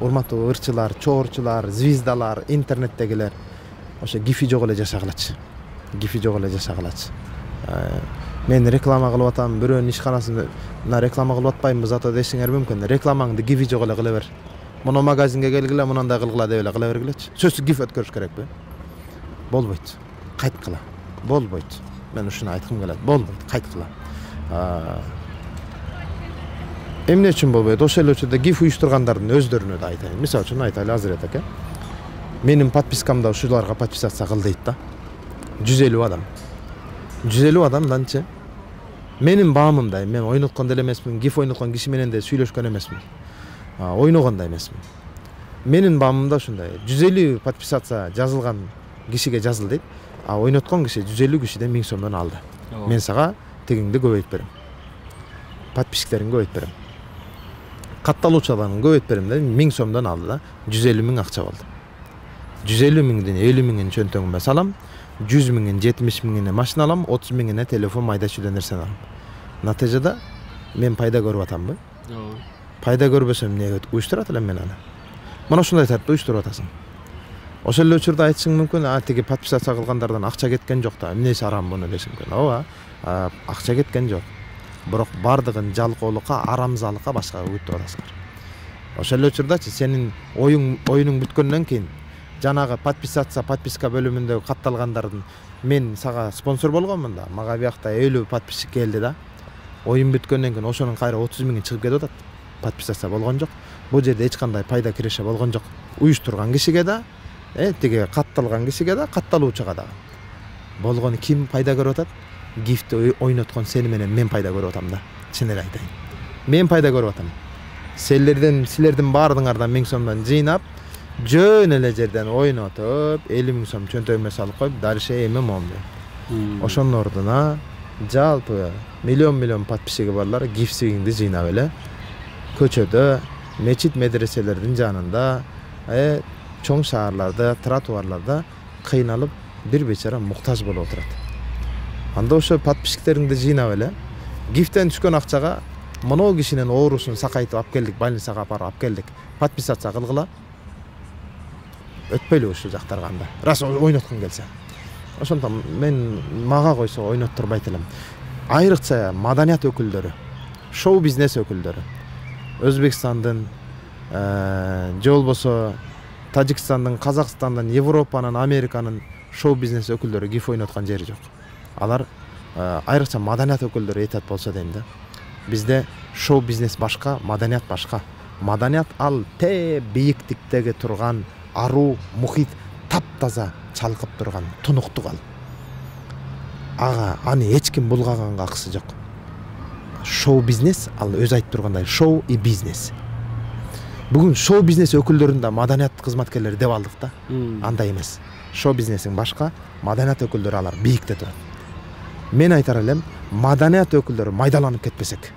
урматтуу ырчылар, чоорчулар, звездалар, интернеттегилер ошо гифи жок эле жашагылачы. Гифи жок эле жашагылачы. Мен реклама кылып атам, бирөөнүн ишканасында реклама кылып атпаймынбы, зато дешиңер мүмкүн. Рекламаңды гифи жок эле кыла бер. Муну магазинге келгиле, мынандай кылгыла деп эле кыла бергилечи. Сөзсүз гиф өткөрүш керекпи? Болбойт. Кайткыла. Болбойт. Мен ушуну айткым келет. Болбойт. Кайткыла. Эмне үчүн болбойт? Ошол эле учурда гиф уюштургандардын өздөрүнө да айтайын. Мисалы үчүн айтайлы, Азырет аке. Менин подпискамда ушуларга подписаться кыл дейт да. 150 адам. 150 адамданчы менин баамымдай, мен ойноткон деле эмесмин, гиф ойноткон киши менен де сүйлөшкөн эмесмин. Ойногон да эмесмин. Менин баамымда ушундай, 150 подписация жазылган кишиге жазыл дейт. Ойноткон киши 150 кишиден 1000 сомдон алды. Мен сага тегиңди көбөйтүп берем. Подписчиктериңди көбөйтүп берем. Катталуучуларын көбөйтүп берем деп 1000 сомдон алды да, 150 миң акча болду. 150 миңден 50 миңин чөнтөгүмө салам, 100 миңин 70 миңине машина алам, 30 миңине телефон, майда чүйдө нерсе алам. Натыйжада мен пайда көрүп атамбы? Пайда көрбөсөм эмне уюштурат элем мен аны? Мына ушундай тартып уюштуруп атасың. Ошол эле учурда айтышың мүмкүн, тиги подписация кылгандардан акча кеткен жок да, эмнеси арам буну дешиң мүмкүн. Ооба, акча кеткен жок. Бирок бардыгын жалкоолукка, арамзалыкка башкага өтүп атасыңар. Ошол эле учурдачы сенин оюнуң бүткөндөн кийин жанагы подписка бөлүмүндөгү катталгандардын мен сага спонсор болгонмун да, мага биякта 50 подписчик келди да. Оюн бүткөндөн кийин ошонун кайра 30 миңи чыгып кетип атат. Подписация болгон жок. Бул жерде эч кандай пайда киреше болгон жок. Уюштурган кишиге да, тиги катталган кишиге да, катталуучуга да. Болгону ким пайда көрүп атат? Гифти ойноткон сени менен мен пайда көрүп атам да. Чын эле айтайын. Мен пайда көрүп атам. Силердин баардыгыңардан 1000 сомдон жыйнап, жөн эле жерден ойнотуп, 50 миң сом чөнтөгүмө салып коюп, дальше эми момду. Ошонун ордуна жалпы миллион подписчиги барлар гифсигиңди жыйнап эле көчөдө, мечит медреселердин жанында, чоң шаарларда, тротуарларда кыйналып бир бечара муктаж болуп отурат. Анда ошо подписчиктериңди жыйнап эле гифтен түшкөн акчага монол кишинин оорусун сакайтып алып келдик, больницага алып келдик. Подписация кылгыла. Өтпөйлү ушул жактарга анда. Рас ойноткун келсе. Ошондон мен мага койсо ойноттурбайт элем. Айрыкча маданият өкүлдөрү, шоу бизнес өкүлдөрү, Өзбекстандын, же болбосо Тажикстандын, Казакстандын, Европанын, Американын шоу бизнес өкүлдөрү гиф ойноткон жери жок. Алар айрыкча маданият өкүлдөрү айтат болсо дейм да. Бизде шоу бизнес башка, маданият башка. Маданият ал бийиктиктеги турган аруу, мухит, таптаза чалкып турган тунуктук ал. Аны эч ким булгаганга акысы жок. Шоу бизнес ал өзү айтып тургандай шоу и бизнес. Бүгүн шоу бизнес өкүлдөрүн да маданият кызматкерлери деп алдык да. Андай эмес. Шоу бизнесиң башка, маданият өкүлдөрү алар бийикте турат. Мен айтар элем, маданият өкүлдөрү майдаланып кетпесек.